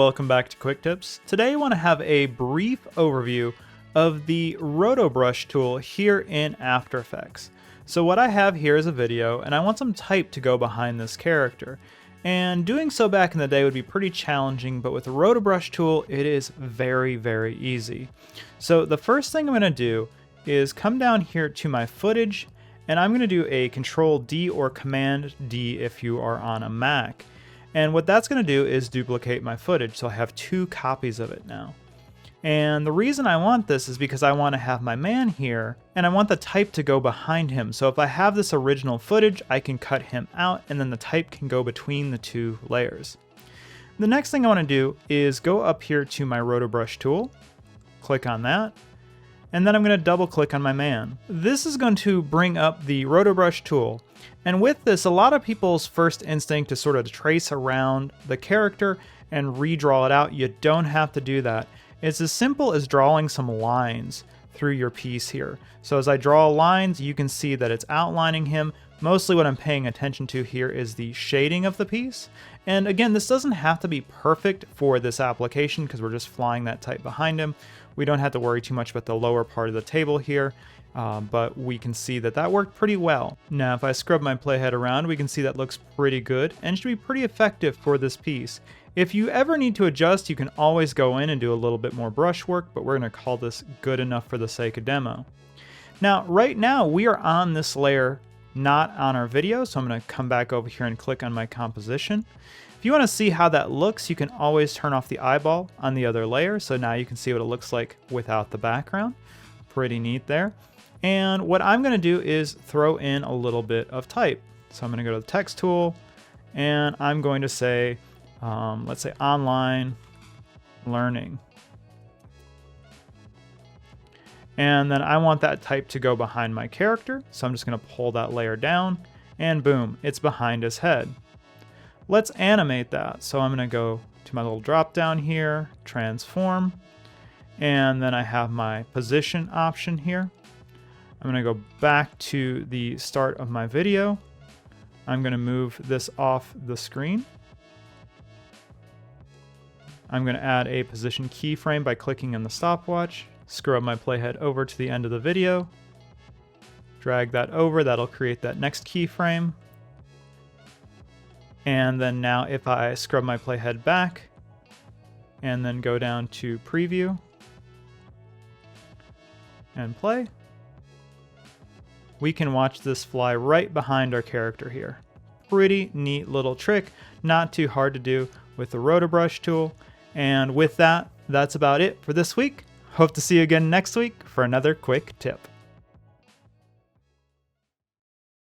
welcome back to Quick Tips. Today I want to have a brief overview of the Roto Brush tool here in After Effects. So what I have here is a video, and I want some type to go behind this character. And doing so back in the day would be pretty challenging, but with the Roto Brush tool, it is very, very easy. So the first thing I'm going to do is come down here to my footage, and I'm going to do a Control D or Command D if you are on a Mac. And what that's going to do is duplicate my footage, so I have 2 copies of it now. And the reason I want this is because I want to have my man here, and I want the type to go behind him. So if I have this original footage, I can cut him out, and then the type can go between the 2 layers. The next thing I want to do is go up here to my Roto Brush tool, click on that, and then I'm going to double click on my man. This is going to bring up the Roto Brush tool. And with this, a lot of people's first instinct is sort of to trace around the character and redraw it out. You don't have to do that. It's as simple as drawing some lines through your piece here. So as I draw lines, you can see that it's outlining him. Mostly what I'm paying attention to here is the shading of the piece. And again, this doesn't have to be perfect for this application because we're just flying that type behind him. We don't have to worry too much about the lower part of the table here, but we can see that that worked pretty well. Now, if I scrub my playhead around, we can see that looks pretty good and should be pretty effective for this piece. If you ever need to adjust, you can always go in and do a little bit more brush work, but we're going to call this good enough for the sake of demo. Now, right now, we are on this layer, not on our video, so I'm going to come back over here and click on my composition. If you want to see how that looks, you can always turn off the eyeball on the other layer, so now you can see what it looks like without the background. Pretty neat there. And what I'm going to do is throw in a little bit of type. So I'm going to go to the text tool, and I'm going to say, let's say online learning. And then I want that type to go behind my character, so I'm just going to pull that layer down, and boom, it's behind his head. Let's animate that. So I'm going to go to my little drop down here, transform, and then I have my position option here. I'm going to go back to the start of my video. I'm going to move this off the screen. I'm going to add a position keyframe by clicking on the stopwatch. Scrub my playhead over to the end of the video. Drag that over, that'll create that next keyframe. And then now if I scrub my playhead back and then go down to preview and play, we can watch this fly right behind our character here. Pretty neat little trick, not too hard to do with the Roto Brush tool. And with that, that's about it for this week. Hope to see you again next week for another quick tip.